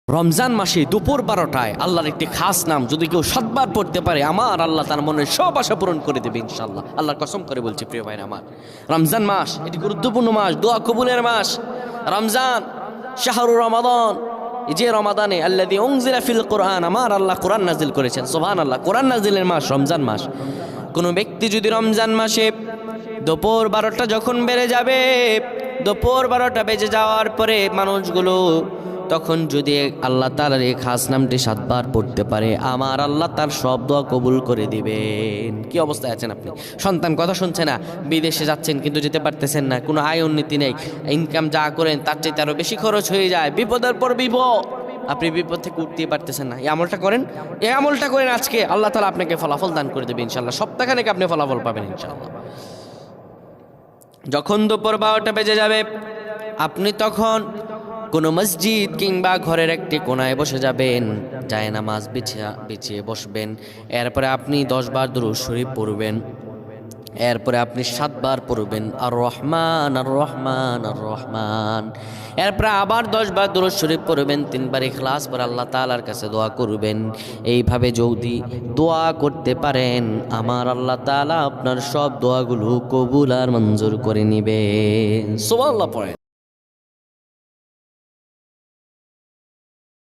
রমজান মাসে দুপুর 12টায় আল্লাহর একটি খাস নাম যদি কেউ 7 বার পড়তে পারে, আমার আল্লাহ তার মনের সব আশা পূরণ করে দেবে ইনশাআল্লাহ। আল্লাহর কসম করে বলছি প্রিয় ভাইরা আমার, রমজান মাস এটি গুরুত্বপূর্ণ মাস, দোয়া কবুলের মাস। রমজান শাহরু রমাদান, এই যে রমাদানে আল্লাযী উনজিলা ফিল কোরআন, আমার আল্লাহ কোরআন নাজিল করেছেন। সুবহানাল্লাহ, কোরআন নাজিলের মাস রমজান মাস। কোনো ব্যক্তি যদি রমজান মাসে দুপুর 12টা যখন বেড়ে যাবে, দুপুর 12টা বেজে যাওয়ার পরে মানুষগুলো তখন যদি আল্লাহ তাআলার এই খাস নামটি 7 বার পড়তে পারে, আমার আল্লাহ তার সব দোয়া কবুল করে দিবেন। কি অবস্থায় আছেন আপনি? সন্তান কথা শুনছে না, বিদেশে যাচ্ছেন কিন্তু যেতে পারতেছেন না, কোনো আয় উন্নতি নেই, ইনকাম যা করেন তার চাইতে আরও বেশি খরচ হয়ে যায়, বিপদের পর বিপদ, আপনি বিপদ থেকে উঠতেই পারতেছেন না। এই আমলটা করেন, এই আমলটা করেন আজকে, আল্লাহ তাআলা আপনাকে ফলাফল দান করে দেবে ইনশাআল্লাহ। সপ্তাহখানেক আপনি ফলাফল পাবেন ইনশাআল্লাহ। যখন দুপুর 12টা বেজে যাবে, আপনি তখন কোনো মসজিদ কিংবা ঘরের একটি কোনায় বসে যাবেন, জায়নামাজ বিছিয়ে বসবেন। এরপরে আপনি 10 বার দুরূদ শরীফ পড়বেন। এরপরে আপনি 7 বার পড়বেন আর রহমান আর রহমান আর রহমান। এরপরে আবার 10 বার দুরূদ শরীফ পড়বেন, 3 বার ইখলাস পড়ে আল্লাহ তাআলার কাছে দোয়া করবেন। এইভাবে যদি দোয়া করতে পারেন, আমার আল্লাহ তাআলা আপনার সব দোয়াগুলো কবুল আর মঞ্জুর করে নেবেন। সুবহানাল্লাহ পড়েন।